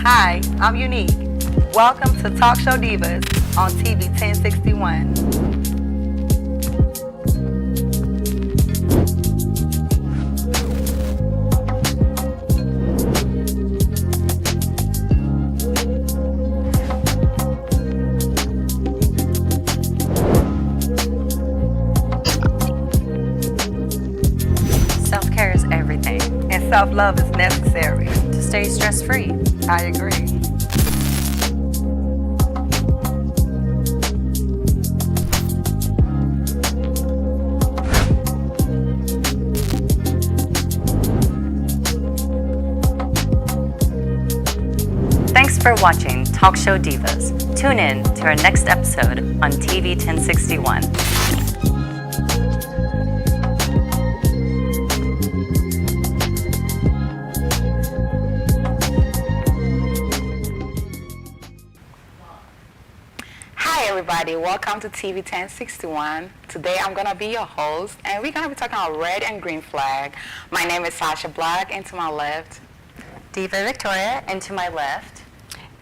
Hi, I'm Unique. Welcome to Talk Show Divas on TV 1061. Self-care is everything. And self-love is necessary. To stay stress-free. I agree. Thanks for watching Talk Show Divas. Tune in to our next episode on TV 1061. Hi everybody, welcome to TV 1061. Today I'm going to be your host and we're going to be talking about red and green flag. My name is Sasha Black and to my left, Diva Victoria, and to my left.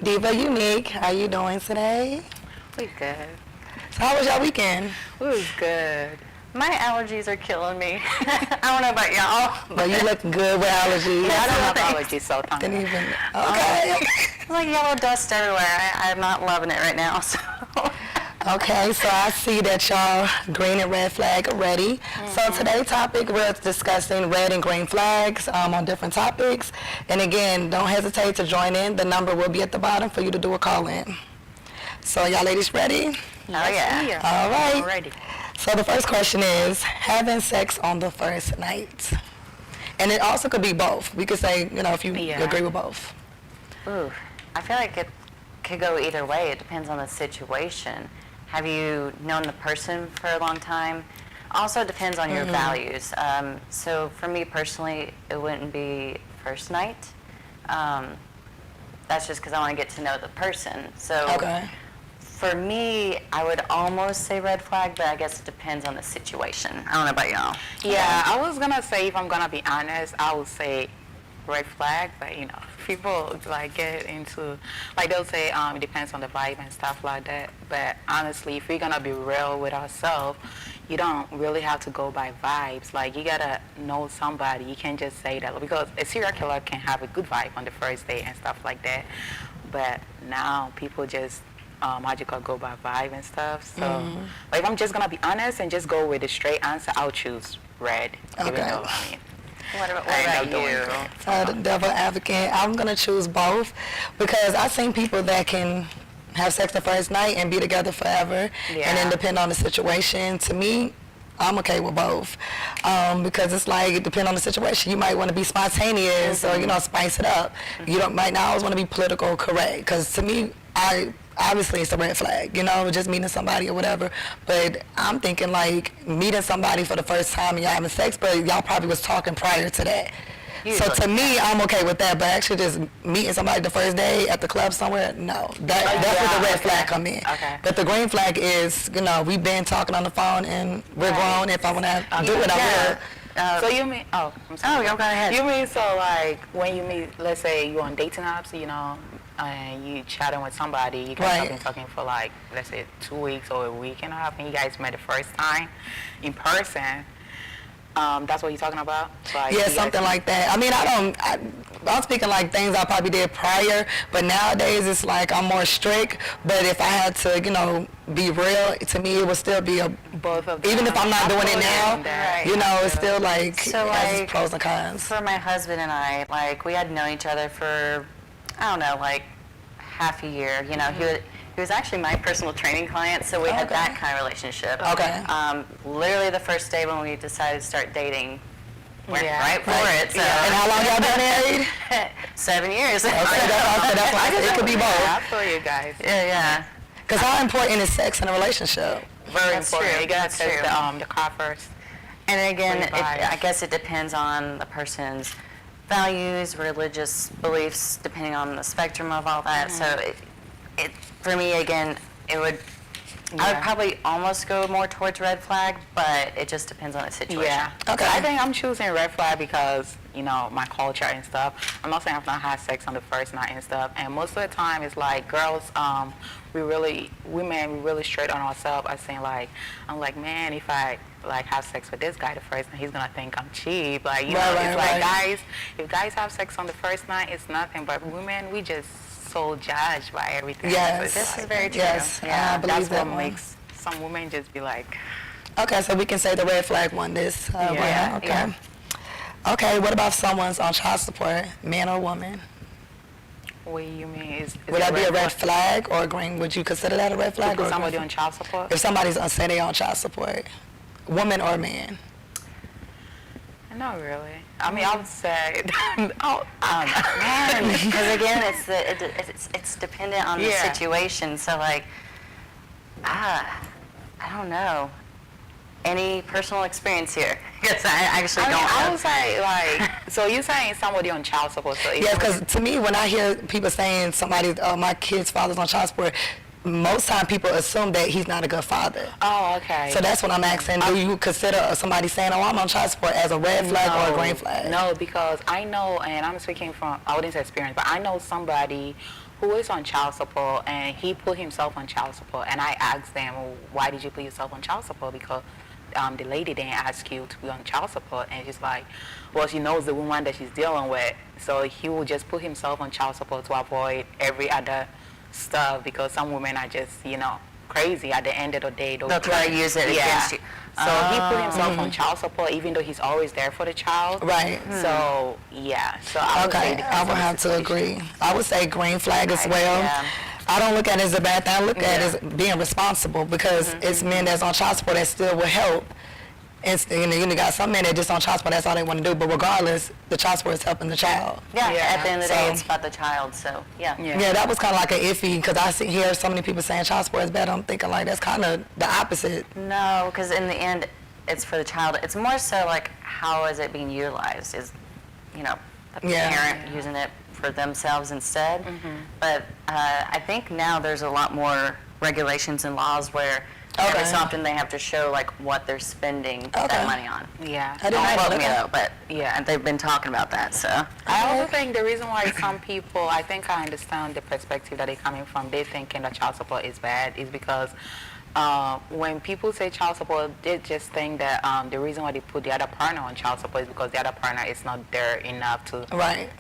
Diva Unique, how you doing today? we good. So how was your weekend? We was good. My allergies are killing me. I don't know about y'all. Well, you look good with allergies. I don't have Thanks. allergies so time. Didn't even. Okay. It's like yellow dust everywhere. I'm not loving it right now. So. Okay, so I see that y'all green and red flag are ready. So today's topic, we're discussing red and green flags on different topics. And again, don't hesitate to join in. The number will be at the bottom for you to do a call in. So y'all ladies ready? Oh yeah. All right. Ready. So the first question is, having sex on the first night. And it also could be both. We could say, if you Yeah. agree with both. Ooh, I feel like it could go either way. It depends on the situation. Have you known the person for a long time? Also depends on your values. So for me personally, it wouldn't be first night. That's just because I want to get to know the person. So Okay. for me, I would almost say red flag, but I guess it depends on the situation. I don't know about y'all. Yeah, I was going to say, if I'm going to be honest, I would say red flag, but people like get into, like they'll say it depends on the vibe and stuff like that, but honestly, if we're gonna be real with ourselves, you don't really have to go by vibes. Like, you gotta know somebody. You can't just say that, because a serial killer can have a good vibe on the first day and stuff like that, but now people just magically go by vibe and stuff. So like, if I'm just gonna be honest and just go with the straight answer, I'll choose red. Even Okay. though, What about I end up you? doing good. The devil advocate, I'm going to choose both because I've seen people that can have sex the first night and be together forever and then depend on the situation. To me, I'm okay with both because it's like, it depends on the situation. You might want to be spontaneous or, spice it up. You might not always want to be political correct because to me, obviously it's a red flag, just meeting somebody or whatever. But I'm thinking like meeting somebody for the first time and y'all having sex, but y'all probably was talking prior to that. So to me, I'm okay with that. But actually just meeting somebody the first day at the club somewhere, no. That's where the red flag come in. Okay. But the green flag is, we've been talking on the phone and we're grown. If I want to do it, I will. So you mean, I'm sorry. go ahead. You mean, so like, when you meet, let's say you're on dating apps, and you chatting with somebody, you guys have been talking for like, let's say 2 weeks or a week and a half, and you guys met the first time in person. That's what you're talking about? So like, Yeah, something like that. I mean, I'm speaking like things I probably did prior, but nowadays it's like I'm more strict. But if I had to, be real, to me it would still be both of them. even if I'm not doing it now, it's still like, So, it has like, its pros and cons. For my husband and I, like, we had known each other for, I don't know, like half a year. He was actually my personal training client, so we had that kind of relationship. Okay. Literally the first day when we decided to start dating, went Yeah. right for it. So. And how long y'all been married? 7 years. Okay, that's why I said it could be both. I feel you guys. Yeah. Because how important is sex in a relationship? Very That's important. true. You gotta That's test true. the car first. And again, Pretty biased. I guess it depends on the person's values, religious beliefs, depending on the spectrum of all that. So it for me, again, I would probably almost go more towards red flag, but it just depends on the situation. Yeah. Okay. I think I'm choosing red flag because, you know, my culture and stuff. I'm not saying I've not had sex on the first night and stuff. And most of the time, it's like girls, women, we really straight on ourselves. I'm like, man, if I like have sex with this guy the first night, he's gonna think I'm cheap. Like, you know, it's like guys, if guys have sex on the first night, it's nothing. But women, we just so judged by everything. Yes, so this is very true. Yes, yeah, I believe that's that what makes some women just be like. Okay, so we can say the red flag one this. Yeah, okay. yeah. Okay, what about if someone's on child support, man or woman? What do you mean? Is Would that be a red flag or a green? Would you consider that a red flag? To Or put a somebody green on child support? If somebody's say they on child support, woman or man? Not really. I mean, I would say, I don't know. Because again, it's dependent on the Yeah. situation. So like, I don't know. Any personal experience here? Because I actually I mean, don't. I would say, like, so you're saying somebody on child support. So if Yeah, because to me, when I hear people saying somebody, my kid's father's on child support, most time people assume that he's not a good father. Oh, okay. So that's what I'm asking. Do you consider somebody saying, oh, I'm on child support as a red flag or a green flag? No, because I know, and I'm speaking from, I wouldn't say experience, but I know somebody who is on child support, and he put himself on child support. And I asked them, well, why did you put yourself on child support? Because the lady didn't ask you to be on child support. And she's like, well, she knows the woman that she's dealing with. So he will just put himself on child support to avoid every other stuff, because some women are just, you know, crazy. At the end of the day, They'll try to use it against you. So he put himself on child support, even though he's always there for the child. Right. So yeah. So I would say Okay, I would have to agree. I would say green flag as well. Yeah. I don't look at it as a bad thing. I look at it as being responsible, because it's men that's on child support that still will help. And you got some men that just on child support, that's all they want to do. But regardless, the child support is helping the child. Yeah, Yeah. at the end of the day, So- it's about the child. So yeah. Yeah, that was kind of like an iffy, because I hear so many people saying child support is bad. I'm thinking like that's kind of the opposite. No, because in the end, it's for the child. It's more so like, how is it being utilized? Is, you know, the Yeah. parent using it for themselves instead? But I think now there's a lot more regulations and laws where every so often they have to show like what they're spending that money on. Yeah. I didn't Don't know quote me that. though, but Yeah. they've been talking about that. So I also think the reason why some people, I think I understand the perspective that they're coming from, they thinking that child support is bad, is because when people say child support, they just think that the reason why they put the other partner on child support is because the other partner is not there enough to Right.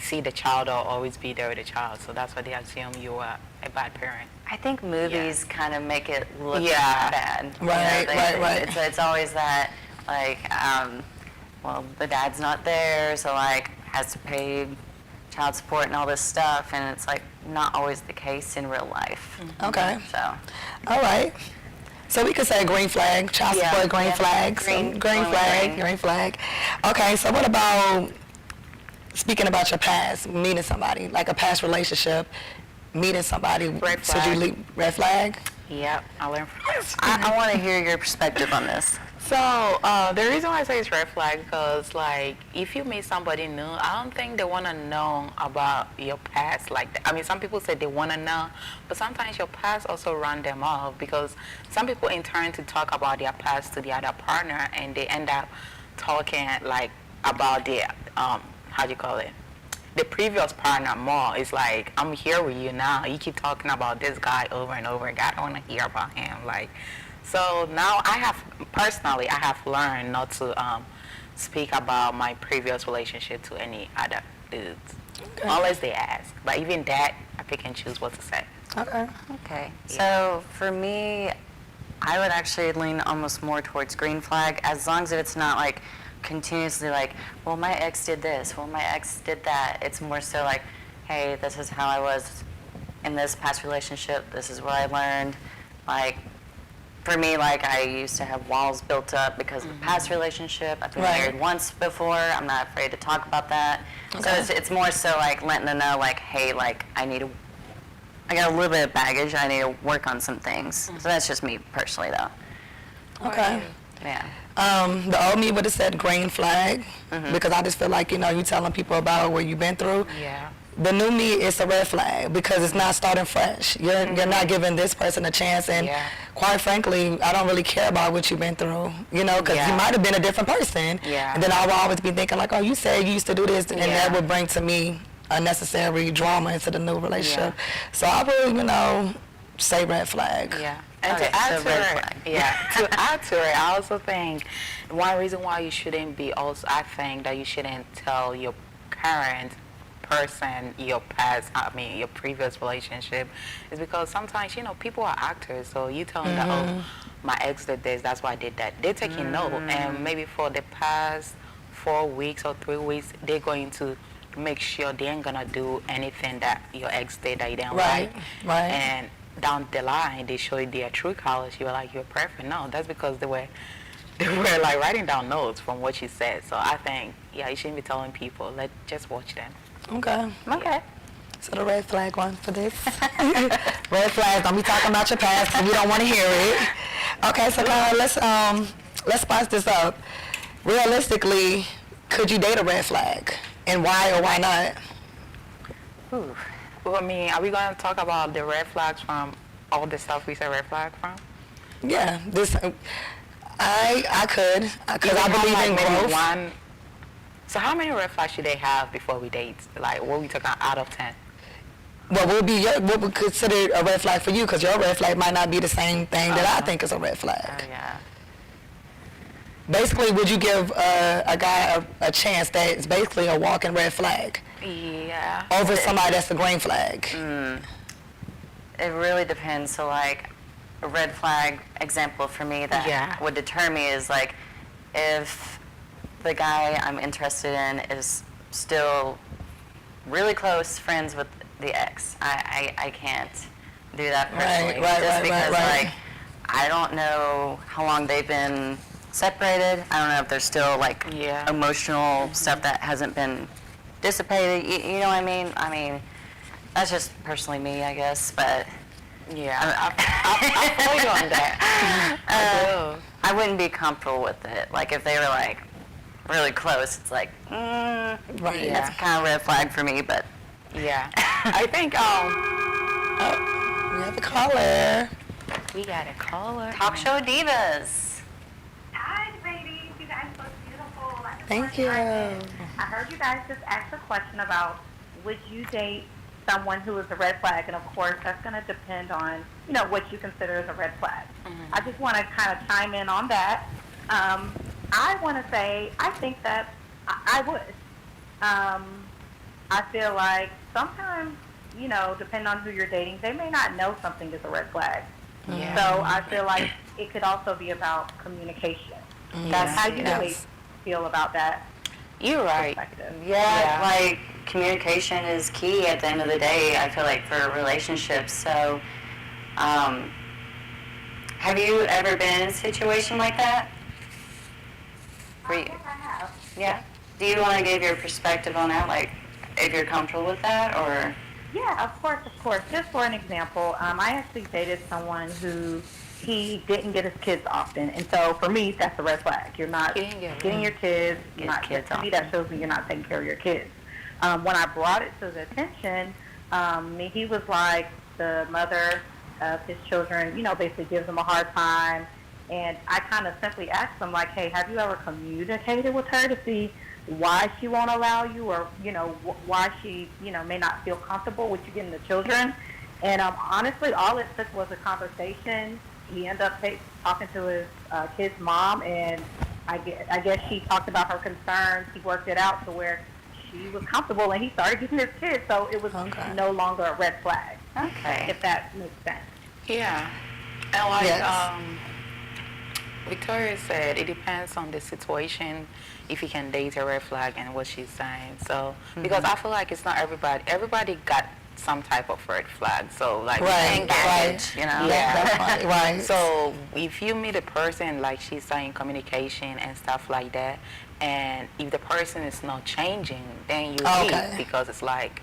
see the child or always be there with the child. So that's why they assume you are a bad parent. I think movies kind of make it look Yeah. bad. Right, right. It's always that, like, well, the dad's not there, so, like, has to pay child support and all this stuff, and it's, like, not always the case in real life. Okay. So, All right. So we could say green flag, child Yeah, support, green yeah. flag, Green, green going with flag, green. green flag. Okay, so what about, speaking about your past, meeting somebody, like a past relationship, meeting somebody, Red should you flag. leave, red flag? Yep, I learned from this. I want to hear your perspective on this. So the reason why I say it's red flag, because like if you meet somebody new, I don't think they want to know about your past like that. I mean, some people say they want to know, but sometimes your past also run them off, because some people in turn to talk about their past to the other partner, and they end up talking like about the how do you call it, the previous partner more. It's like, I'm here with you now, you keep talking about this guy over and over again, I don't want to hear about him. Like, so now I have learned not to speak about my previous relationship to any other dudes, unless they ask. But even that, I pick and choose what to say. Okay. Okay. So for me, I would actually lean almost more towards green flag, as long as it's not like continuously like, well, my ex did this, well, my ex did that. It's more so like, hey, this is how I was in this past relationship. This is what I learned. Like, for me, like, I used to have walls built up because of the past relationship. I've been Right. married once before. I'm not afraid to talk about that. Okay. So it's more so like letting them know, like, hey, like, I got a little bit of baggage. I need to work on some things. So that's just me personally, though. Okay. Yeah. The old me would have said green flag, because I just feel like, you telling people about what you've been through. Yeah. The new me is a red flag, because it's not starting fresh. You're not giving this person a chance, and Yeah. quite frankly, I don't really care about what you've been through, you know, because you might have been a different person. Yeah. And then I will always be thinking like, oh, you said you used to do this, and that would bring to me unnecessary drama into the new relationship. So I would, you know, say red flag. Yeah. And Okay, to add so to red it, flag. to add to it, I also think one reason why you shouldn't be also, I think that you shouldn't tell your current person your past, your previous relationship, is because sometimes, you know, people are actors, so you tell them that, oh, my ex did this, that's why I did that. They're taking note, and maybe for the past 4 weeks or 3 weeks, they're going to make sure they ain't gonna do anything that your ex did that you didn't like. Right. And down the line, they show you their true colors. You were like, you're perfect. No, that's because they were like writing down notes from what you said. So I think, you shouldn't be telling people. Just watch them. Okay. Okay. So the red flag one for this. Red flags, don't be talking about your past because we don't want to hear it. Okay, so Kyle, let's spice this up. Realistically, could you date a red flag? And why or why not? Ooh. Well, I mean, are we going to talk about the red flags from all the stuff we said red flag from? Yeah, I could, because I believe in growth. One. So how many red flags should they have before we date? Like, what we talking out of 10? What would consider a red flag for you? Because your red flag might not be the same thing that I think is a red flag. Oh, yeah. Basically, would you give a guy a chance that is basically a walking red flag Yeah. over somebody that's a green flag? It really depends. So, like, a red flag example for me that would deter me is, like, if the guy I'm interested in is still really close friends with the ex. I can't do that personally. Just because, like, I don't know how long they've been separated. I don't know if there's still, like, emotional stuff that hasn't been dissipated. You know what I mean? I mean, that's just personally me, I guess, but... Yeah, I feel you on that. I wouldn't be comfortable with it. Like, if they were, like, really close, it's like, that's kind of red flag for me, but... Yeah. I think, We have a caller. we got a caller. Talk Show Divas. Hi, ladies. You guys look beautiful. Thank you. I heard you guys just ask a question about would you date someone who is a red flag, and of course that's going to depend on, you know, what you consider as a red flag. I just want to kind of chime in on that. I want to say I think that I would. I feel like sometimes, you know, depending on who you're dating, they may not know something is a red flag. Yeah. So I feel like it could also be about communication. That's how you really feel about that. You're right. Perspective. Yeah, like, communication is key at the end of the day, I feel like, for relationships. So, have you ever been in a situation like that? Yes, I have. Yeah? Do you want to give your perspective on that, like, if you're comfortable with that, or? Yeah, of course, of course. Just for an example, I actually dated someone who he didn't get his kids often, and so for me, that's a red flag. You're not getting your kids. Get Not, kids to me, that shows me you're not taking care of your kids. When I brought it to his attention, he was like the mother of his children, you know, basically gives them a hard time. And I kind of simply asked him, like, hey, have you ever communicated with her to see why she won't allow you, or, you know, why she, you know, may not feel comfortable with you getting the children? And honestly, all it took was a conversation. He ended up talking to his kid's mom, and I guess she talked about her concerns. He worked it out to where she was comfortable, and he started getting his kids, so it was no longer a red flag. Okay. If that makes sense. Yeah. And like Victoria said, it depends on the situation if you can date a red flag and what she's saying. So, because I feel like it's not everybody got some type of red flag. So, like, Engage, you know? Yeah. Right. So, if you meet a person, like she's saying, communication and stuff like that, and if the person is not changing, then you leave, because it's like,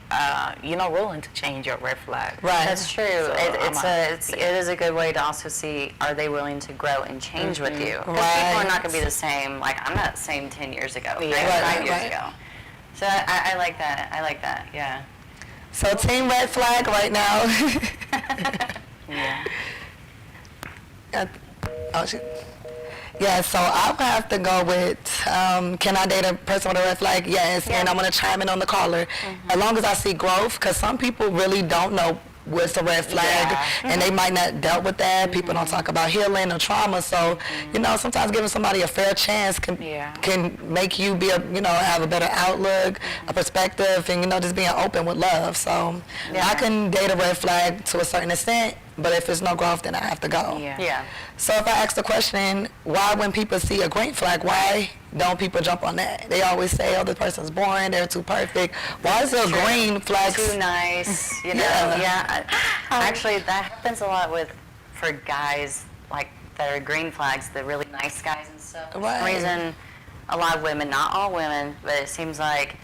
you're not willing to change your red flag. Right. That's true. So It is a good way to also see, are they willing to grow and change with you? Because people are not going to be the same. Like, I'm not the same 10 years ago, 5 years ago. So I like that. I like that, yeah. So team red flag right now. Yeah. Oh, shit. Yeah, so I would have to go with, can I date a person with a red flag? Yes, and I'm going to chime in on the caller. As long as I see growth, because some people really don't know what's a red flag, and they might not dealt with that. People don't talk about healing or trauma, so, you know, sometimes giving somebody a fair chance can make you be, have a better outlook, a perspective, and, just being open with love. So I can date a red flag to a certain extent, but if there's no growth, then I have to go. Yeah. So if I ask the question, why when people see a green flag, why don't people jump on that? They always say, oh, this person's boring, they're too perfect. Why is there a green flag? Too nice, you know? Yeah. Actually, that happens a lot for guys, like, that are green flags, the really nice guys and stuff. For some reason, a lot of women, not all women, but it seems like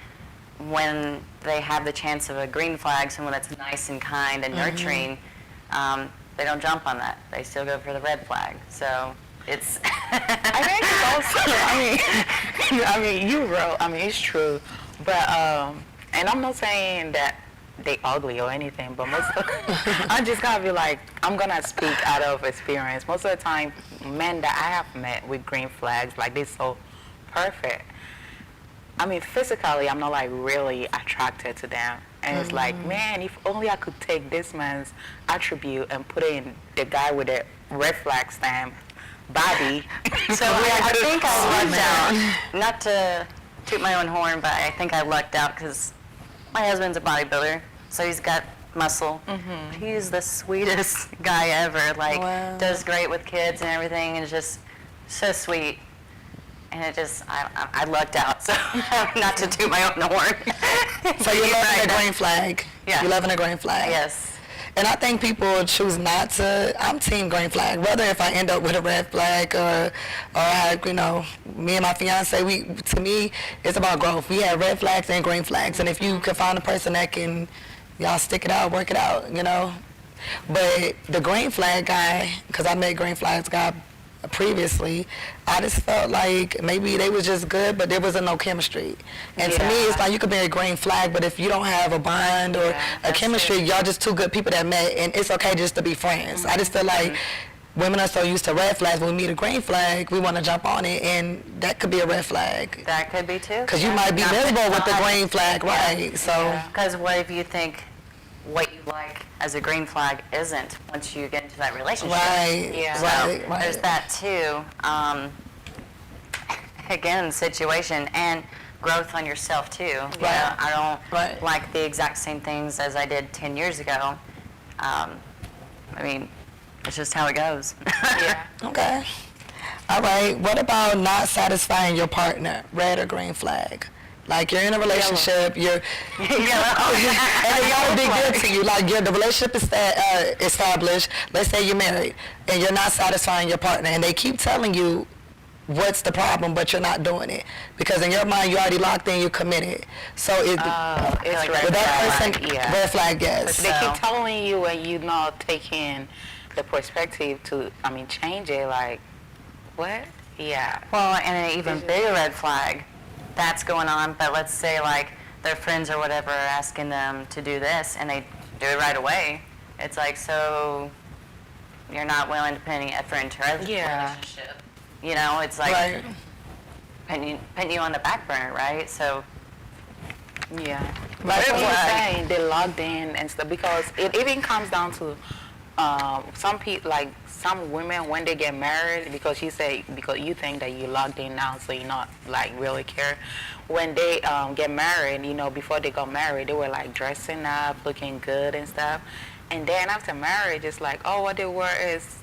when they have the chance of a green flag, someone that's nice and kind and nurturing, they don't jump on that. They still go for the red flag. So it's. I think it's also, it's true. But, and I'm not saying that they ugly or anything, but most of the I just gotta be like, I'm gonna speak out of experience. Most of the time, men that I have met with green flags, like, they're so perfect. I mean, physically, I'm not, like, really attracted to them. And it's like, man, if only I could take this man's attribute and put it in the guy with the red flag stamp body. So I think I lucked out. Not to toot my own horn, but I think I lucked out because my husband's a bodybuilder, so he's got muscle. He's the sweetest guy ever. Like, does great with kids and everything, and is just so sweet. And it just, I lucked out, so not to toot my own horn. So you're loving a green flag. Yeah. You're loving a green flag. Yes. And I think people choose not to. I'm team green flag. Whether if I end up with a red flag or me and my fiance, to me, it's about growth. We have red flags and green flags. And if you can find a person that can, y'all stick it out, work it out, But the green flag guy, because I met green flags guy previously, I just felt like maybe they was just good, but there wasn't no chemistry. And to me, it's like you could be a green flag, but if you don't have a bond or a chemistry, y'all just two good people that met, and it's okay just to be friends. I just feel like women are so used to red flags. When we meet a green flag, we want to jump on it, and that could be a red flag. That could be too. Because you might be miserable with the green flag, right? So. Because what if you think what you like as a green flag isn't once you get into that relationship? Right. Yeah. So there's that too. Again, situation and growth on yourself too. Right. I don't like the exact same things as I did 10 years ago. I mean, it's just how it goes. Yeah. Okay. All right. What about not satisfying your partner? Red or green flag? Like, you're in a relationship, and they gotta be good to you. Like, the relationship is established. Let's say you're married, and you're not satisfying your partner, and they keep telling you what's the problem, but you're not doing it because in your mind you're already locked in, you're committed. So it's like that person, red flag, yes. They keep telling you, and you're not taking the perspective to, change it. Like, what? Yeah. Well, and an even bigger red flag. That's going on, but let's say like their friends or whatever are asking them to do this and they do it right away. It's like, so you're not willing to put any effort into a relationship. It's like putting you on the back burner, right? So But you're saying they logged in and stuff, because it even comes down to some people, like some women, when they get married, because you think that you logged in now, so you're not like really care. When they get married, before they got married, they were like dressing up, looking good and stuff, and then after marriage, it's like, oh, what they were is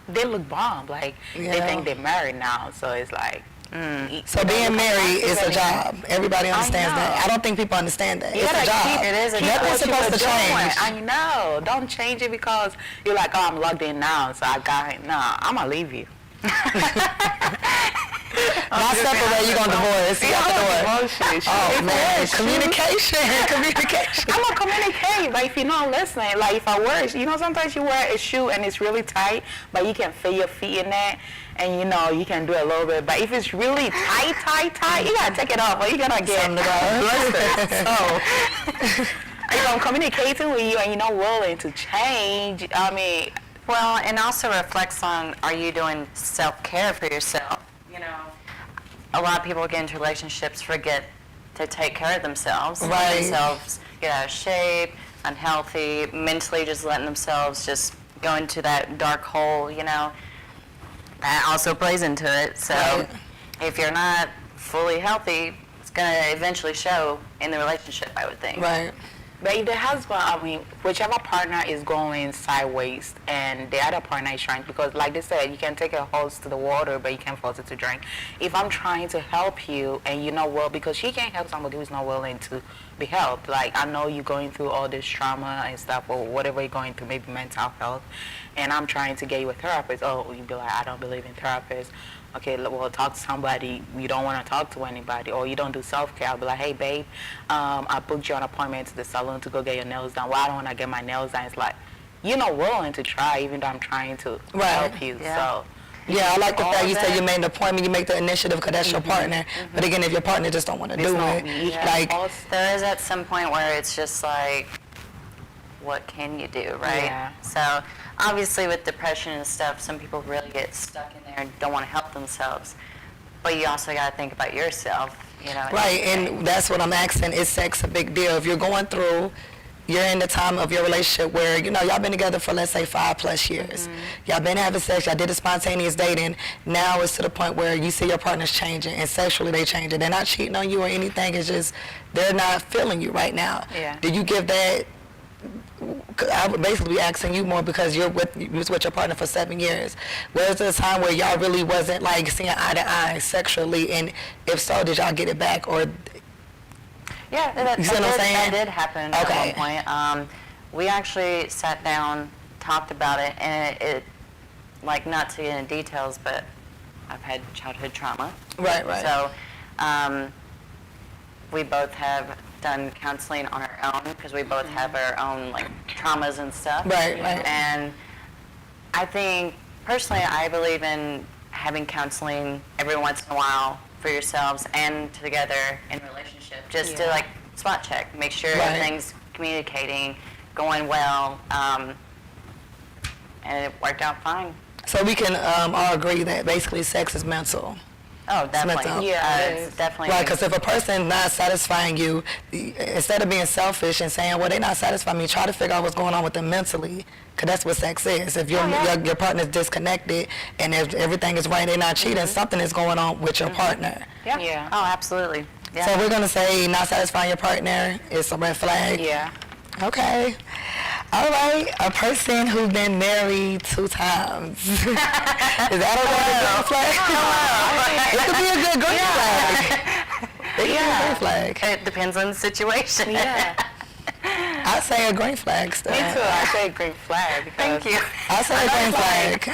they look bomb, like they think they're married now, so it's like. So being married is a job. Everybody understands that. I don't think people understand that. It's a job. It is a job. Nothing's supposed to change. I know. Don't change it because you're like, oh, I'm logged in now, so I got it. No, I'm going to leave you. Not separate, you're going to divorce. You got the door. Oh, man. Communication. I'm going to communicate, but if you're not listening, like if I wear, sometimes you wear a shoe and it's really tight, but you can fit your feet in it, and you can do a little bit. But if it's really tight, you got to take it off, or you're going to get blistered. So, if I'm communicating with you and you're not willing to change, Well, and also reflects on, are you doing self-care for yourself? You know, a lot of people get into relationships, forget to take care of themselves. Right. Let themselves get out of shape, unhealthy, mentally just letting themselves just go into that dark hole, you know. That also plays into it. So Right. if you're not fully healthy, it's going to eventually show in the relationship, I would think. Right. But if the husband, I mean, whichever partner is going sideways and the other partner is trying, because like they said, you can take a horse to the water, but you can't force it to drink. If I'm trying to help you and you're not well, because she can't help somebody who's not willing to be helped. Like, I know you're going through all this trauma and stuff, or whatever you're going through, maybe mental health, and I'm trying to get you a therapist. Oh, you'd be like, I don't believe in therapists. Okay, well, talk to somebody. You don't want to talk to anybody, or you don't do self-care. I'll be like, hey, babe, I booked you an appointment to the salon to go get your nails done. Well, I don't want to get my nails done. It's like, you're not willing to try, even though I'm trying to Right. help you. Yeah. So, Yeah, I like the all fact you of said you that. made an appointment, you make the initiative because that's your partner. But again, if your partner just don't want to do not it, me. like, There is at some point where it's just like, what can you do, right? Yeah. So obviously with depression and stuff, some people really get stuck in there and don't want to help themselves. But you also got to think about yourself, you know. right, and that's what I'm asking, is sex a big deal? If you're going through, you're in the time of your relationship where, you know, y'all been together for, let's say, 5+ years. Y'all been having sex, y'all did a spontaneous dating. Now it's to the point where you see your partner's changing, and sexually they changing. They're not cheating on you or anything, it's just they're not feeling you right now. Yeah. Do you give that, I would basically be asking you more because you was with your partner for 7 years. Was there a time where y'all really wasn't like seeing eye to eye sexually, and if so, did y'all get it back, or Yeah, that, You see what I'm saying? that did happen Okay. at one point. We actually sat down, talked about it, and it, like, not to get into details, but I've had childhood trauma. right? So we both have done counseling on our own because we both have our own, like, traumas and stuff. Right. And I think, personally, I believe in having counseling every once in a while for yourselves and together in relationship, just to, Yeah. like, spot check, make sure Right. everything's communicating, going well, and it worked out fine. So we can all agree that basically sex is mental. Oh, definitely. mental. Yeah, it It's is. definitely. Right, because if a person's not satisfying you, instead of being selfish and saying, well, they're not satisfying me, try to figure out what's going on with them mentally, because that's what sex is. If your partner's disconnected and if everything is right, they're not cheating, something is going on with your partner. Yeah. Yeah. Oh, absolutely. Yeah. So we're going to say not satisfying your partner is a red flag? yeah. Okay. All right. A person who's been married 2 times. Is that a red flag? It could be a good green flag. It could be a green flag. It depends on the situation. Yeah. I say a green flag still. Me too. I say green flag because Thank you. I say a green flag.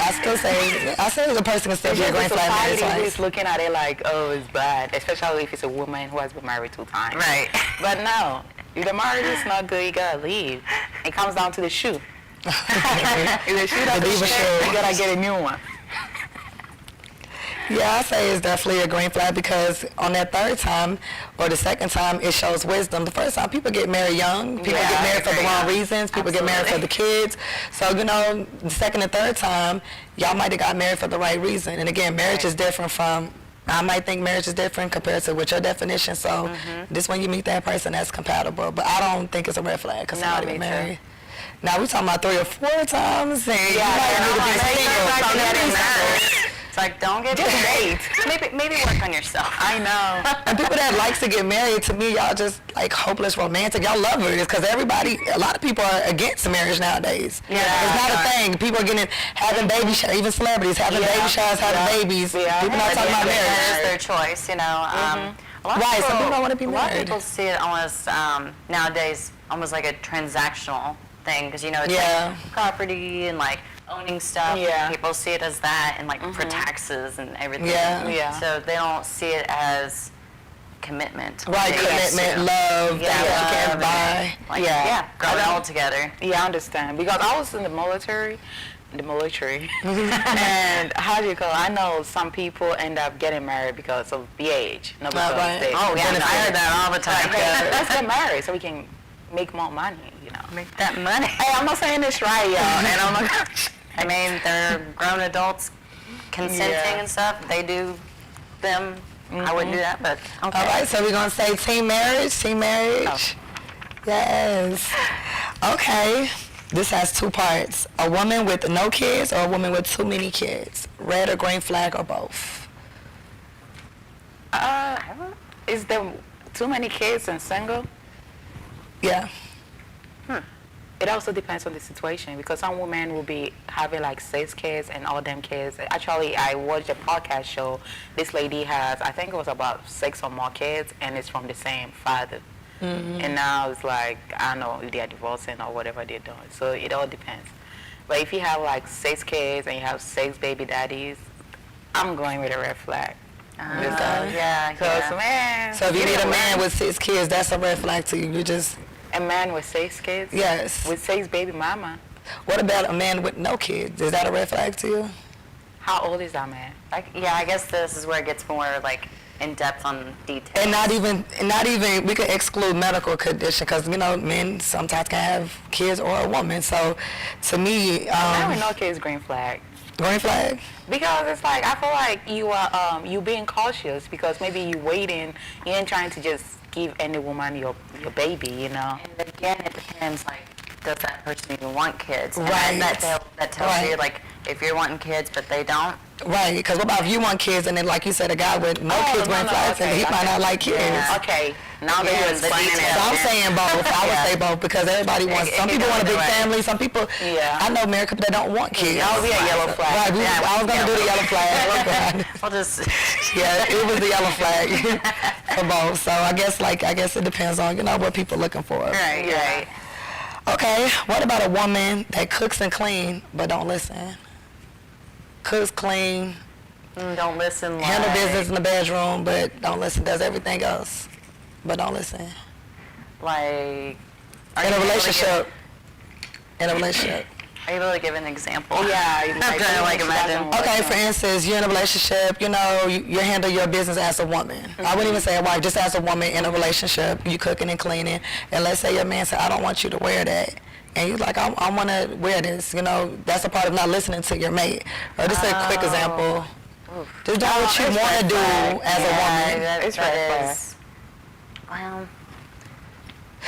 I say the person can still it's be a just green the flag married society twice. who's looking at it like, oh, it's bad, especially if it's a woman who has been married 2 times. Right. But no, if the marriage is not good, you gotta leave. It comes down to the shoe. If the shoe doesn't diva fit, shoe. you gotta get a new one. Yeah, I say it's definitely a green flag because on that 3rd time or the 2nd time, it shows wisdom. The 1st time, people get married young. People Yeah, get I married for the agree. wrong reasons. People get married for the kids. So, you know, the 2nd and 3rd time, y'all might have got married for the right reason. And again, marriage is different from, I might think marriage is different compared to with your definition. So this when you meet that person, that's compatible. But I don't think it's a red flag because No, somebody me get too. married. Now we talking about 3 or 4 times, and you might and need to I'm be like, single. "Hey, So girl, that don't is get not- married." It's like, don't get Just married. date. Maybe work on yourself. I know. And people that likes to get married, to me, y'all just like hopeless romantic. Y'all lovers, because a lot of people are against marriage nowadays. Yeah, it's not a right. thing. People are having baby showers, even celebrities having baby showers, having babies. Yeah. People not At talking the about end of the marriage. That is their choice, you know. A lot of Right, some people don't wanna be A lot of married. people see it almost nowadays almost like a transactional thing because, you know, it's Yeah. like property and like owning stuff. Yeah. People see it as that and like for taxes and everything. Yeah. Yeah. So they don't see it as commitment. Right, They commitment, assume. love, Yeah, things you love can't and, buy. Like, Yeah. yeah, growing I don't- old together. Yeah, I understand. Because I was in the military. And how do you call it? I know some people end up getting married because of the age, not because right. they. Oh, yeah, I heard that all the time. Like, let's get married so we can make more money, you know. Make that money. Hey, I'm not saying this right, y'all, and I'm not. I mean, they're grown adults consenting and stuff. They do them. I wouldn't do that, but okay. All right, so we're going to say team marriage, team marriage. Yes. Okay. This has two parts. A woman with no kids or a woman with too many kids? Red or green flag or both? Is there too many kids and single? Yeah. It also depends on the situation because some women will be having like 6 kids and all them kids. Actually, I watched a podcast show. This lady has, I think it was about 6 or more kids, and it's from the same father. And now it's like, I don't know if they are divorcing or whatever they're doing. So it all depends. But if you have like 6 kids and you have 6 baby daddies, I'm going with a red flag. Because man. So if you meet a man with 6 kids, that's a red flag to you. You just... A man with 6 kids? Yes. With 6 baby mama. What about a man with no kids? Is that a red flag to you? How old is that man? I guess this is where it gets more like in depth on details. And not even, we could exclude medical condition because, you know, men sometimes can have kids or a woman. So to me, man with no kids, green flag. Green flag? Because it's like, I feel like you are, you being cautious because maybe you waiting, you ain't trying to just give any woman your baby, you know. And again, it depends, like, does that person even want kids? And Right. That tells you, like, if you're wanting kids but they don't. Right, because what about if you want kids and then, like you said, a guy with no kids, green flags, and he might not like kids. Yeah. Okay, now that you're the explaining it. So I'm saying both. I would say both because everybody wants. Some people want a big family. Some people. Yeah. I know married couple that don't want kids. That would be a yellow flag. Right. I was gonna do the yellow flag. I'll just. Yeah, it was the yellow flag for both. So I guess it depends on what people looking for. Right. Okay. What about a woman that cooks and clean but don't listen? Cooks, clean, Don't listen. handle business in the bedroom, but don't listen. Does everything else, but don't listen. Like. In a relationship. In a relationship. Are you able to give an example? Yeah, I'm trying to like imagine. Okay, for instance, you're in a relationship, you handle your business as a woman. I wouldn't even say a wife, just as a woman in a relationship, you cooking and cleaning, and let's say your man said, I don't want you to wear that. And you're like, I want to wear this, that's a part of not listening to your mate. Or just a quick example. Just do what you want to do as a woman. It's red flag. Well.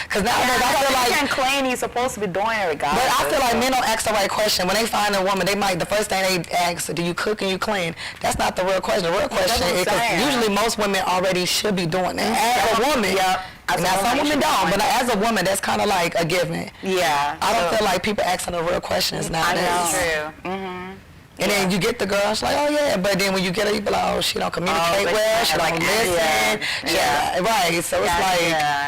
Because nowadays I feel like... If you can clean, you're supposed to be doing it regardless. But I feel like men don't ask the right question. When they find a woman, the first thing they ask, do you cook and you clean? That's not the real question. The real question is, because usually most women already should be doing that. As a woman, now some women don't, but as a woman, that's kind of like a given. Yeah. I don't feel like people asking the real questions nowadays. That's true. And then you get the girl, she's like, oh yeah, but then when you get her, you be like, oh, she don't communicate well, she don't listen. Right, so it's like...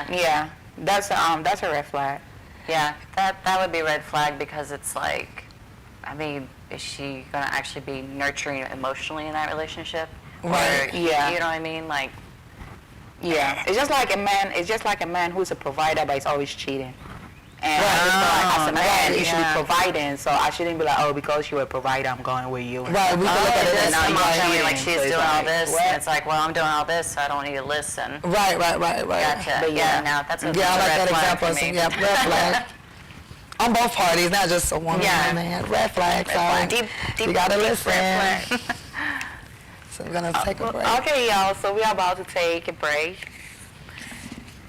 Yeah. That's a red flag. Yeah, that would be a red flag because it's like, I mean, is she gonna actually be nurturing emotionally in that relationship? Right. Or, Yeah. You know what I mean? Like. Yeah. It's just like a man who's a provider but is always cheating. And I just feel like as a man, you should be providing. So I shouldn't be like, oh, because you're a provider, I'm going with you. Right, we can look at it as Emotionally, like cheating. she's So doing all this, what? and it's like, well, I'm doing all this, so I don't need to listen. Right. Gotcha. But Yeah, now that's a I like red that flag example. for me. Yeah, red flag. On both parties, not just a woman and a man. Red flag. So you gotta listen. Red flag. So we're gonna take a break. Okay, y'all. So we are about to take a break.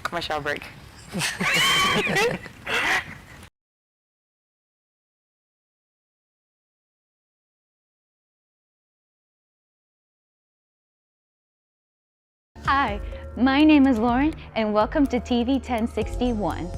Commercial break. Hi, my name is Lauren and welcome to TV 1061.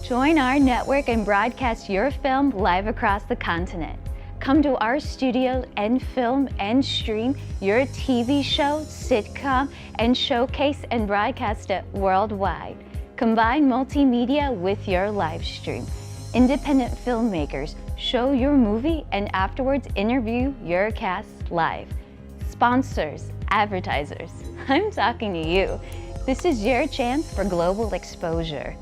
Join our network and broadcast your film live across the continent. Come to our studio and film and stream your TV show, sitcom, and showcase and broadcast it worldwide. Combine multimedia with your live stream. Independent filmmakers show your movie and afterwards interview your cast live. Sponsors, advertisers, I'm talking to you. This is your chance for global exposure.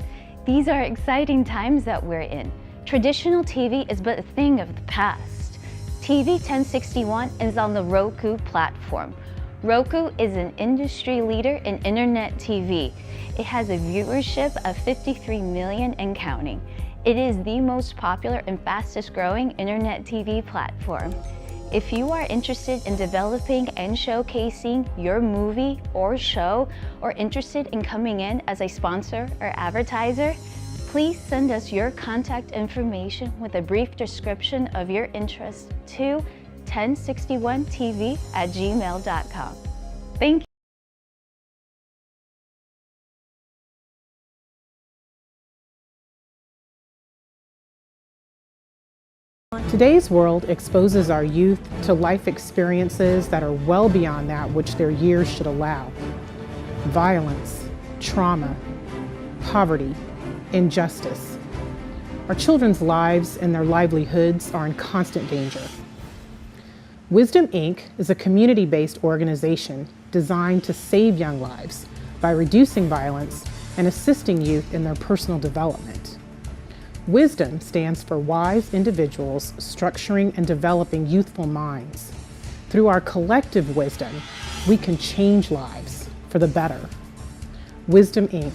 These are exciting times that we're in. Traditional TV is but a thing of the past. TV 1061 is on the Roku platform. Roku is an industry leader in internet TV. It has a viewership of 53 million and counting. It is the most popular and fastest growing internet TV platform. If you are interested in developing and showcasing your movie or show, or interested in coming in as a sponsor or advertiser, please send us your contact information with a brief description of your interest to 1061tv@gmail.com. Thank you. Today's world exposes our youth to life experiences that are well beyond that which their years should allow. Violence, trauma, poverty, injustice. Our children's lives and their livelihoods are in constant danger. Wisdom Inc. is a community-based organization designed to save young lives by reducing violence and assisting youth in their personal development. Wisdom stands for wise individuals structuring and developing youthful minds. Through our collective wisdom, we can change lives for the better. Wisdom Inc.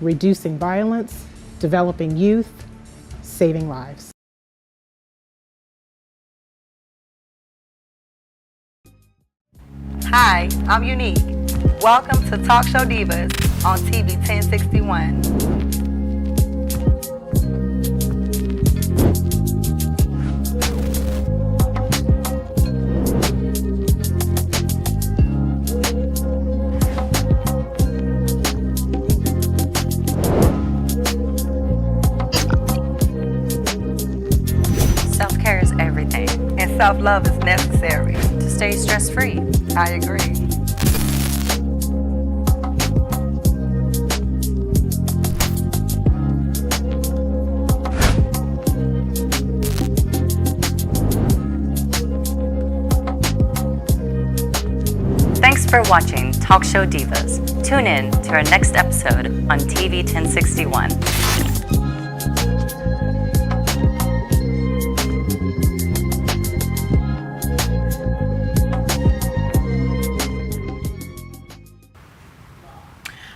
Reducing violence, developing youth, saving lives. Hi, I'm Unique. Welcome to Talk Show Divas on TV 1061. Self-care is everything And self-love is necessary. to stay stress-free. I agree. Thanks for watching Talk Show Divas. Tune in to our next episode on TV 1061.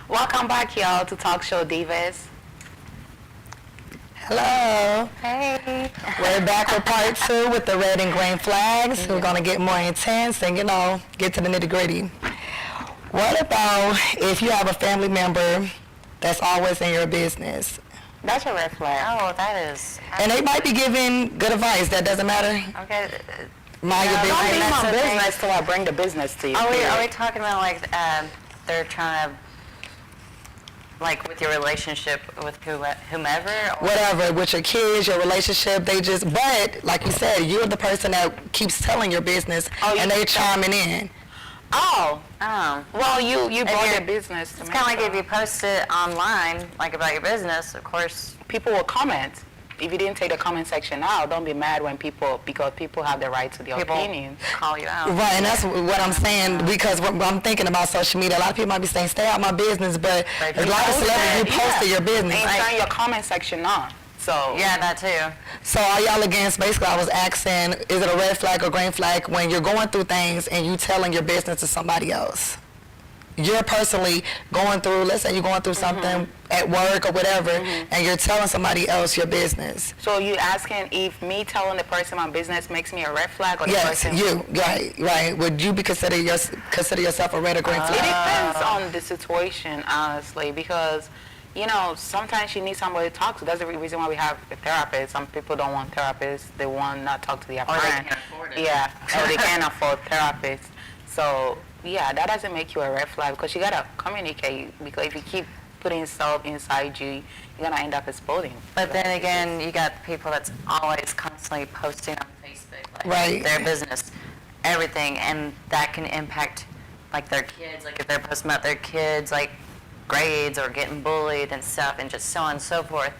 Welcome back, y'all, to Talk Show Divas. Hello. Hey. We're back with part 2 with the red and green flags. We're going to get more intense and, get to the nitty gritty. What about if you have a family member that's always in your business? That's a red flag. Oh, that is. And they might be giving good advice. That doesn't matter. Okay. Mind your No, Don't business. be that's my okay. business till I bring the business to you. Are we talking about like they're trying to like with your relationship with whomever? Or? Whatever, with your kids, your relationship, but like you said, you're the person that keeps telling your business and they chiming in. Oh, Oh. well, you brought you're- the business to It's me. kind of like so if you post it online, like about your business, of course. people will comment. If you didn't take the comment section out, don't be mad when because people have the right to their People opinions. call you out. Right, and that's what I'm saying, because when I'm thinking about social media, a lot of people might be saying, stay out my business, but Right, there's a lot of celebrities who posted your business. And turn your comment section on. So Yeah, that too. So are y'all against, basically I was asking, is it a red flag or green flag when you're going through things and you telling your business to somebody else? You're personally going through, let's say you're going through something at work or whatever, and you're telling somebody else your business. So you asking if me telling the person my business makes me a red flag or the Yes, person? you, right. Would you be consider yourself a red or green It flag? depends on the situation, honestly, because, sometimes you need somebody to talk to. That's the reason why we have a therapist. Some people don't want therapists. They want not talk to their Or they friend. can't afford it. Yeah, or they can't afford therapists. So, yeah, that doesn't make you a red flag because you got to communicate, because if you keep putting stuff inside you, you're going to end up exploding. But then again, you got people that's always constantly posting on Facebook, like Right. their business, everything, and that can impact like their kids, like if they're posting about their kids, like grades or getting bullied and stuff, and just so on and so forth.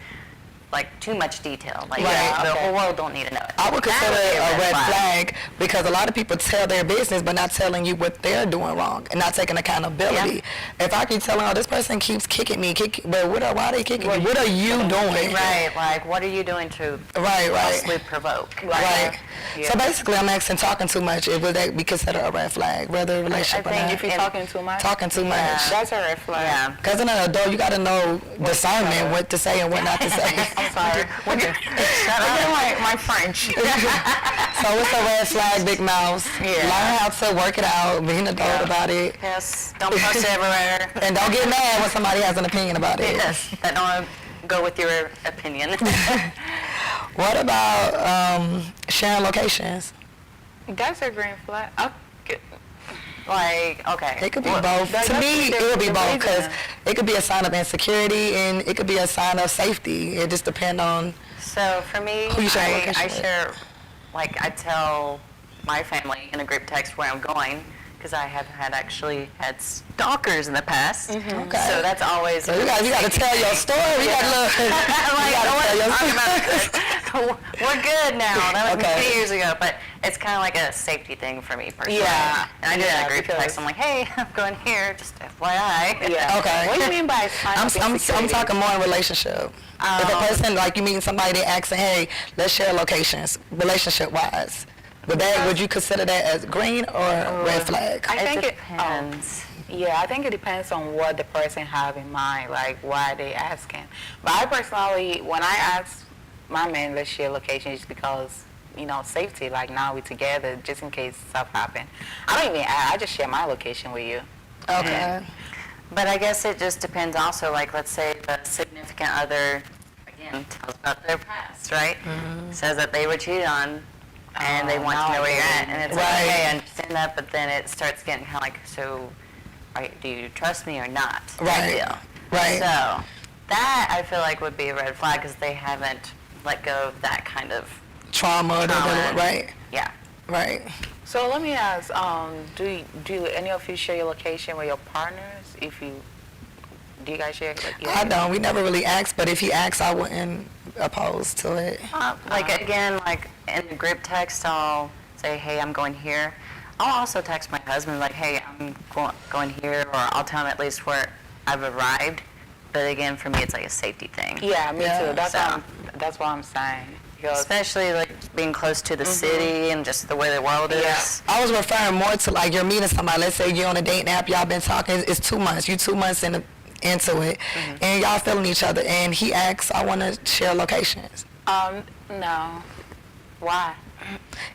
Like too much detail. Like Right. the whole world don't need to know it. I would That consider be it a red flag because a lot of people tell their business but not telling you what they're doing wrong and not taking accountability. If I keep telling, this person keeps kicking me, but why are they kicking me? What are you doing? Right, like what are you doing to Right. possibly provoke? Right. Yeah. So basically, I'm asking, talking too much, would that be considered a red flag, whether a relationship I or think not? If you're talking too much, Talking too much. that's a red flag. Yeah. Because in an adult, you got to know discernment, what to say and what not to say. I'm sorry. Shut up. My French. So what's a red flag, Big Mouse? Yeah. Learn how to work it out, be an adult about it. Yes, don't post it everywhere. And don't get mad when somebody has an opinion about it. Yes, that don't go with your opinion. What about sharing locations? That's a green flag. Okay. Like, okay. It could be both. To me, it would be both because it could be a sign of insecurity and it could be a sign of safety. It just depends on. So for me, Who you share I location with? share, like I tell my family in a group text where I'm going because I have actually had stalkers in the past. Okay. So that's always. So you got to tell your story. You got to look. I'm like, we're good now. That was Okay. many years ago, but it's kind of like a safety thing for me personally. Yeah. And I do that group because- text. I'm like, hey, I'm going here, just FYI. Yeah. Okay. What do you mean by sign of I'm insecurity? talking more in relationship. If a person, like you meeting somebody, they asking, hey, let's share locations, relationship-wise. Would you consider that as green or red flag? I think it depends. Yeah, I think it depends on what the person have in mind, like why they asking. But I personally, when I ask my man, let's share location, it's because, safety, like now we're together, just in case stuff happen. I don't even ask, I just share my location with you. Okay. But I guess it just depends also, like let's say the significant other, again, tells about their past, right? Says that they were cheated on and they want now to know I where you're get at. it. And it's Right. like, okay, I understand that, but then it starts getting kind of like, so do you trust me or not? Right. Type deal. Right. So that I feel like would be a red flag because they haven't let go of that kind of, Trauma. Right. yeah. Right. So let me ask, do any of you share your location with your partners? Do you guys share? I don't. We never really asked, but if he asks, I wouldn't oppose to it. Again, like in the group text, I'll say, hey, I'm going here. I'll also text my husband, like, hey, I'm going here, or I'll tell him at least where I've arrived. But again, for me, it's like a safety thing. Yeah, me Yeah. too. So- That's what I'm saying. Because Especially like being close to the city and just the way the world is. Yeah. I was referring more to like you're meeting somebody. Let's say you're on a dating app. Y'all been talking. It's 2 months. You 2 months into it, and y'all feeling each other. And he asks, I want to share locations. no. Why?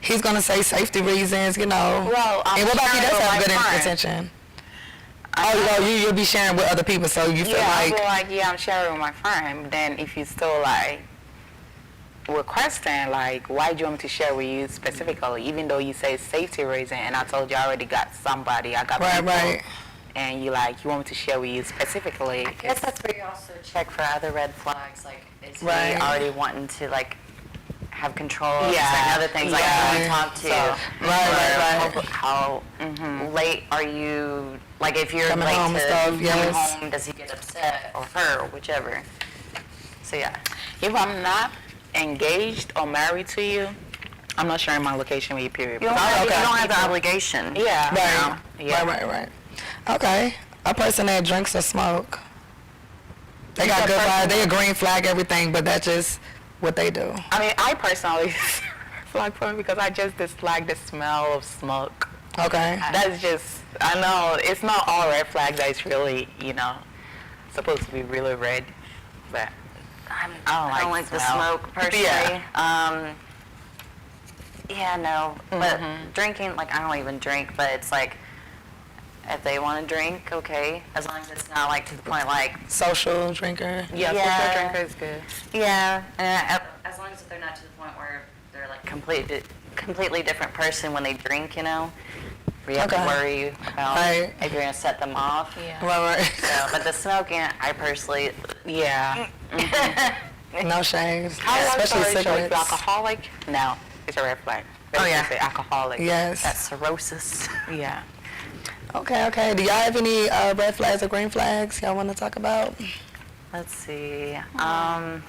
He's gonna say safety reasons, Well, I'm and what about he sharing does with have my good friend. intention? You'll be sharing with other people, so you feel Yeah, I like feel like, I'm sharing with my friend. Then if you still like requesting, like, why do you want me to share with you specifically? Even though you say safety reason, and I told you I already got somebody, I got people. right. And you want me to share with you specifically. I guess that's where you also check for other red flags. Like, is he Right. already wanting to like have control of Yeah. certain other things, like who you Yeah. talk to, So- Right. how late are you? Like, if you're Coming late home to and stuff, coming yes. home, does he get upset, or her, or whichever? So yeah, If I'm not engaged or married to you, I'm not sharing my location with you, period. you don't, Because I have, already you don't got have the people- obligation. Yeah. Right. Yeah. Right. Okay. A person that drinks or smoke, they got That good person- vibes. They a green flag everything, but that's just what they do. I mean, I personally flag for me because I just dislike the smell of smoke. Okay. That's just, I know, it's not all red flags that it's really, supposed to be really red, but I don't like the smell. smoke personally. Yeah. Yeah, no. But drinking, like, I don't even drink, but it's like, if they want to drink, okay, as long as it's not like to the point like, Social drinker. yeah, Yeah. social drinker is good. yeah, and as long as they're not to the point where they're like completely different person when they drink, where you have to Okay. worry about Right. if you're gonna set them off. Yeah. Right. So, but the smoking, I personally, Yeah. No shame. How Especially if you're cigarettes. alcoholic? No, it's a red flag. Oh, yeah. Say alcoholic. Yes. that's cirrhosis. Yeah. Okay. Do y'all have any red flags or green flags y'all want to talk about? Let's see. I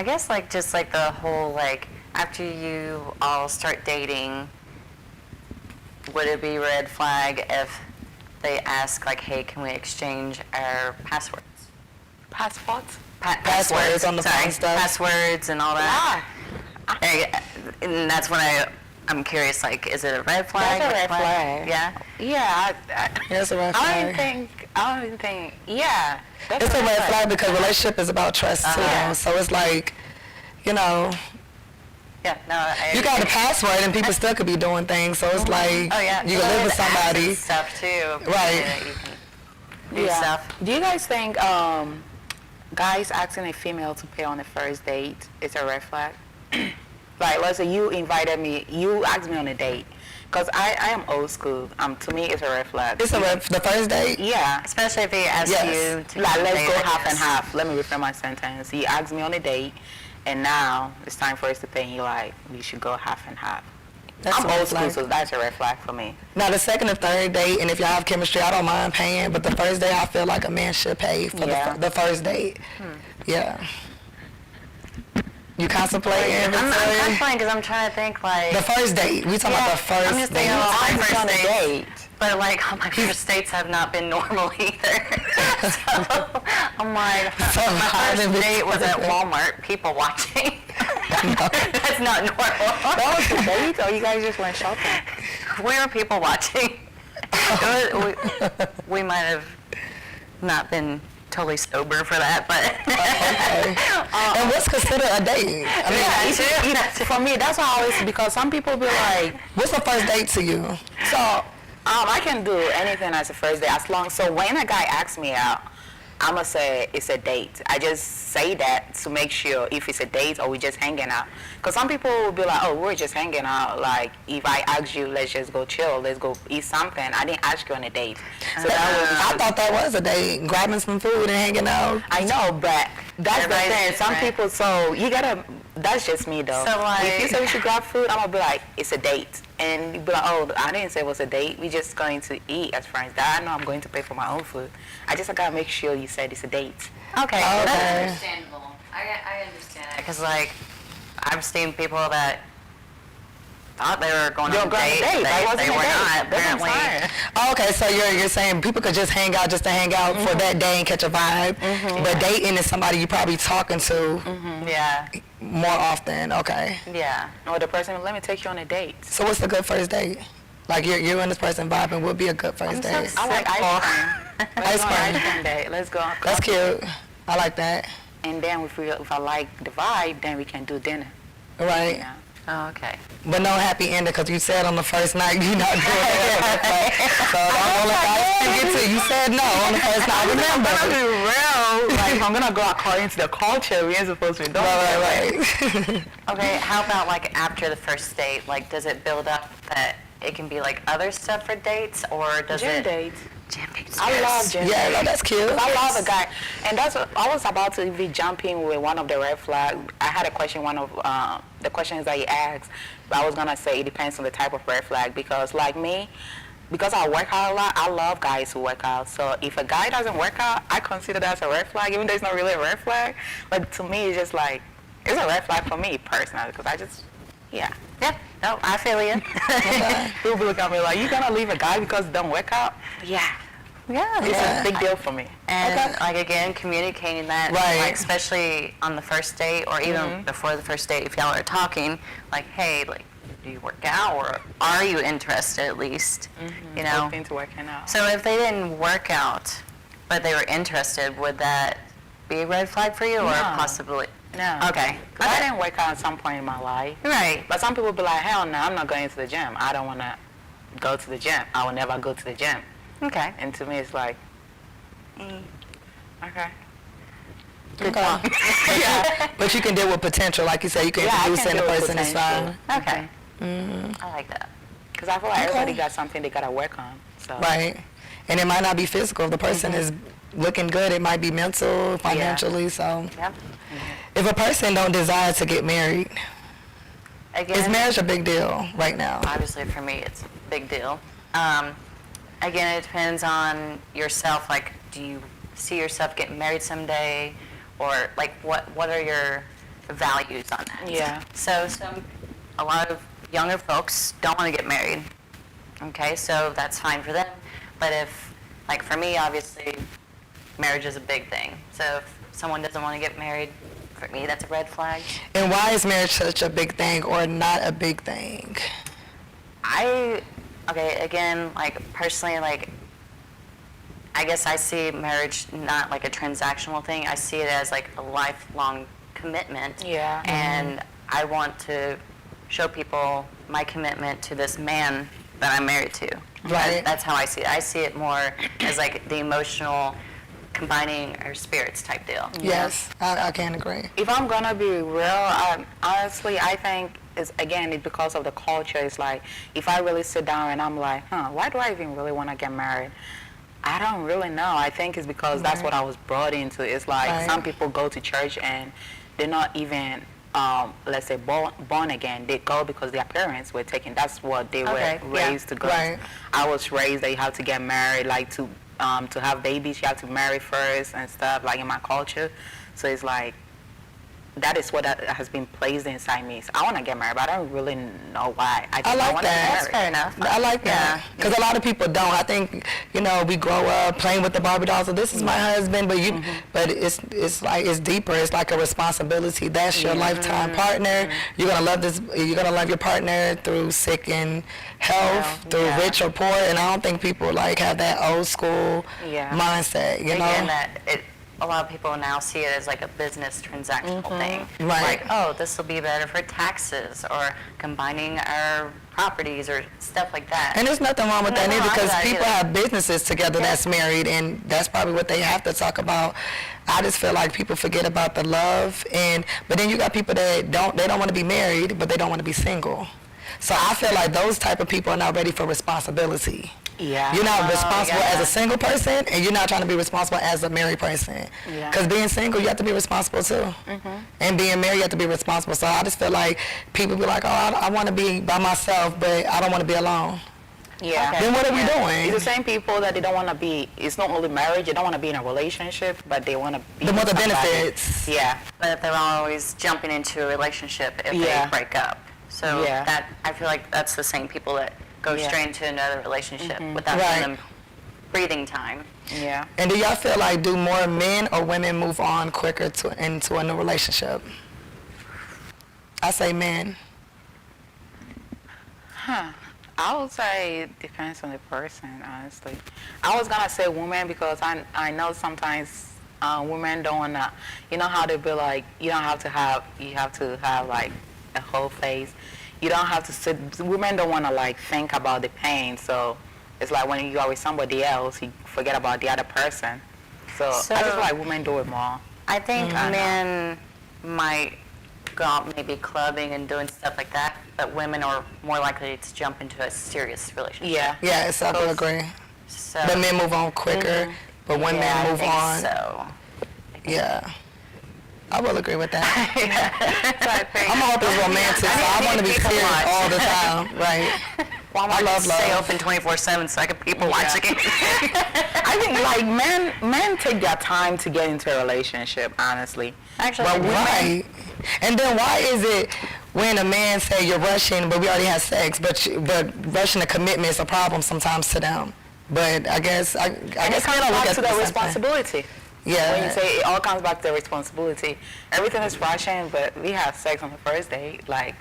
guess like just like the whole like after you all start dating, would it be red flag if they ask like, hey, can we exchange our passwords? Passports? Passwords on the phone stuff. Passwords and all that. And that's when I'm curious, like, is it a red flag? That's a red flag. Yeah? Yeah, It's a red I flag. don't even think, yeah. That's It's a red flag because relationship is about trust too. Uh-huh. So it's like, you know, Yeah, no, I you got a password and people still could be doing things. So it's like, Oh, yeah. you can live with somebody. Stuff, too. Right. Yeah, you can do stuff. Do you guys think guys asking a female to pay on a first date is a red flag? Like, let's say you invited me, you asked me on a date. Because I am old school. To me, it's a red flag. It's the first date. Yeah. Especially if he asks Yes. you to Like, let's pay go for half and this. half. Let me reframe my sentence. He asked me on a date, and now it's time for us to pay. And you're like, we should go half and half. That's I'm a red old school, flag. so that's a red flag for me. Now the second or third date, and if y'all have chemistry, I don't mind paying. But the first date, I feel like a man should pay for Yeah. the first date. Yeah. You contemplating? I'm Victoria? contemplating because I'm trying to think, like, The first date. We talking about the first I'm just date. thinking about my I'm first on a date. date. But, like, all my first dates have not been normal either. So, I'm like, So my how first did date was at Victoria- Walmart, people watching. That's not normal. That was the date, or you guys just went shopping? We were people watching. We might have not been totally sober for that, but And what's considered a date? I mean, For me, that's how I always, because some people be like, what's the first date to you? so I can do anything as a first date as long. So when a guy asks me out, I'm gonna say it's a date. I just say that to make sure if it's a date or we just hanging out. Because some people will be like, oh, we're just hanging out. Like if I ask you, let's just go chill, let's go eat something. I didn't ask you on a date. So I thought that was a date, grabbing some food and hanging out. I know, but that's the Everybody's thing. Some different. people, so you gotta. That's just me though. So, like- if you say we should grab food, I'm gonna be like, it's a date, and you be like, oh, I didn't say it was a date. We just going to eat as friends. That I know I'm going to pay for my own food. I just gotta make sure you said it's a date. okay, Okay. that's understandable. I understand that because, like, I've seen people that thought they were going They're on a going on a date. date. That wasn't They a were date. not, That's what I'm apparently. saying. Oh, okay, so you're saying people could just hang out just to hang out for that day and catch a vibe, but dating is somebody you probably talking to Yeah, more often. Okay, yeah. Or the person, let me take you on a date. so what's a good first date? Like you and this person vibing would be a good first so date. I like ice cream. Let's Ice go on cream. ice cream date. Let's go. That's cute. I like that. And then if I like the vibe, then we can do dinner. Right. Yeah. Oh, okay. But no happy ending because you said on the first night you're not doing it. So don't let that get to you. You said no on the first night. Remember. I'm gonna be real. Like if I'm gonna go according to the culture, we ain't supposed to be doing Right. Okay, how about, like, after the first date? Like, does it build up that it can be, like, other stuff for dates, or does Gym it... dates. Gym dates. I love gym Yeah, dates. no, that's cute. I love a guy, and that's what I was about to be jumping with one of the red flags. I had a question, one of the questions that he asked, but I was gonna say it depends on the type of red flag because, like me, because I work out a lot, I love guys who work out. So if a guy doesn't work out, I consider that as a red flag, even though it's not really a red flag. But to me, it's just like it's a red flag for me personally because I just, yeah. Yeah, no, I feel you. People be looking at me like, you gonna leave a guy because he don't work out? Yeah. Yeah, It's a big deal for me. And like again, communicating that, Right. like especially on the first date or even before the first date, if y'all are talking, like, hey, like, do you work out or are you interested at least? You know. Open to working out. So if they didn't work out, but they were interested, would that be a red flag for you or No. possibly? No. Okay. 'Cause I didn't work out at some point in my life. Right. But some people be like, hell no, I'm not going to the gym. I don't want to go to the gym. I will never go to the gym. Okay. And to me, it's like, okay. Okay. But you can deal with potential, like you said. You can Yeah, I introduce can in the deal with person. It's fine. potential. Okay. I like that. Because I feel like everybody got something they got to work on. So. Right. And it might not be physical. If the person is looking good, it might be mental, financially. So Yep. if a person don't desire to get married, Again, is marriage a big deal right now? obviously for me it's a big deal. Again, it depends on yourself. Like, do you see yourself getting married someday, or like what are your values on that? Yeah. So a lot of younger folks don't want to get married. Okay, so that's fine for them. But if, like for me, obviously, marriage is a big thing. So if someone doesn't want to get married, for me, that's a red flag. And why is marriage such a big thing or not a big thing? Okay, again, like personally, like I guess I see marriage not like a transactional thing. I see it as like a lifelong commitment. Yeah. And I want to show people my commitment to this man that I'm married to. Right. That's how I see it. I see it more as like the emotional combining our spirits type deal. Yes, I can agree. If I'm gonna be real, honestly, I think it's because of the culture. It's like if I really sit down and I'm like, why do I even really want to get married? I don't really know. I think it's because that's what I was brought into. It's like some people go to church and they're not even, let's say, born again. They go because their parents were taken. That's what they were raised to go. Right. I was raised that you have to get married, like to have babies, you have to marry first and stuff, like in my culture. So it's like, that is what has been placed inside me. So I want to get married, but I don't really know why. I like want that. That's fair enough. I like that because a lot of people don't. I think we grow up playing with the Barbie dolls. So this is my husband, but it's like it's deeper. It's like a responsibility. That's your lifetime partner. You're gonna love this. You're gonna love your partner through sick and health, through rich or poor. And I don't think people like have that old school mindset. You know. Again, a lot of people now see it as like a business transactional thing. Right. Like, oh, this will be better for taxes or combining our properties or stuff like that. And there's nothing wrong with that either because people either. have businesses together that's married and that's probably what they have to talk about. I just feel like people forget about the love but then you got people that don't want to be married but they don't want to be single. So I feel like those type of people are not ready for responsibility. Yeah. You're not responsible as a single person, and you're not trying to be responsible as a married person. Because being single, you have to be responsible too. And being married, you have to be responsible. So I just feel like people be like, oh, I want to be by myself, but I don't want to be alone. Yeah. Then what are we doing? It's the same people that they don't want to be, it's not only marriage, they don't want to be in a relationship, but they want to be They want the with somebody. benefits. Yeah. But they're always jumping into a relationship if they break up. So that I feel like that's the same people that go straight into another relationship without giving them breathing time. Yeah. And do y'all feel like do more men or women move on quicker into a new relationship? I say men. I would say it depends on the person, honestly. I was gonna say women because I know sometimes women don't wanna, you know how they be like, you have to have like a whole face. You don't have to sit, women don't wanna like think about the pain, so it's like when you are with somebody else, you forget about the other person. So I just feel like women do it more. I think men might go out maybe clubbing and doing stuff like that, but women are more likely to jump into a serious relationship. Yeah. Yes, I do agree. So The men move on quicker, but women move on. So Yeah. I will agree with that. So I think I'm always romantic, so I want to be serious all the time, right? I love stay love. open 24/7 so I can people watch again. I think like men take their time to get into a relationship, honestly. Actually, But women, Right. And then why is it when a man say you're rushing, but we already had sex, but rushing a commitment is a problem sometimes to them? But I guess and it comes men don't look back at to the the same thing. responsibility. Yeah. When you say it all comes back to the responsibility, everything is rushing, but we have sex on the first date, like.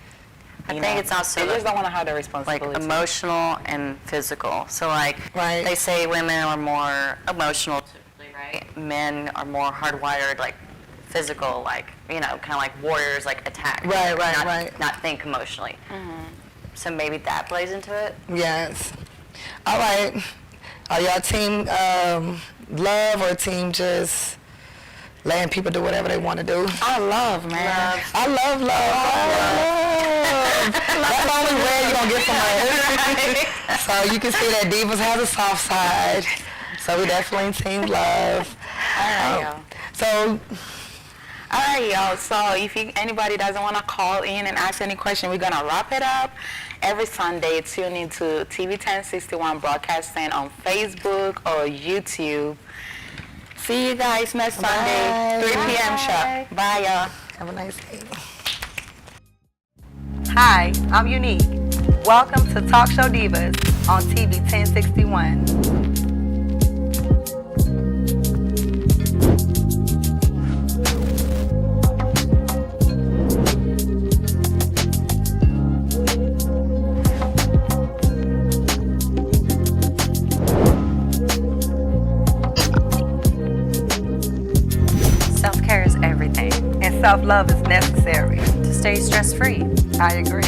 I think it's also they just don't want to have the like responsibility. emotional and physical. So like Right. they say women are more emotional typically, right? Men are more hardwired like physical, like, kind of like warriors, like attack. Right. Not think emotionally. So maybe that plays into it. Yes. All right. Are y'all team love or team just letting people do whatever they want to do? I love, man. I love love. That's the only way you're going to get from us. So you can see that Divas has a soft side. So we definitely team love. All right, y'all. So All right, y'all. So if anybody doesn't want to call in and ask any question, we're going to wrap it up. Every Sunday, tune into TV 1061 broadcasting on Facebook or YouTube. See you guys next Sunday, 3 p.m. sharp. Bye, y'all. have a nice day. Hi, I'm Unique. Welcome to Talk Show Divas on TV 1061. self-love is necessary. To stay stress-free. I agree.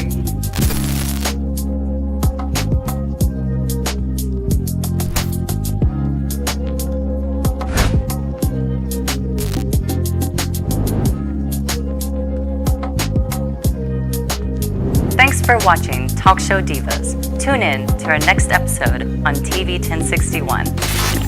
Thanks for watching Talk Show Divas. Tune in to our next episode on TV 1061.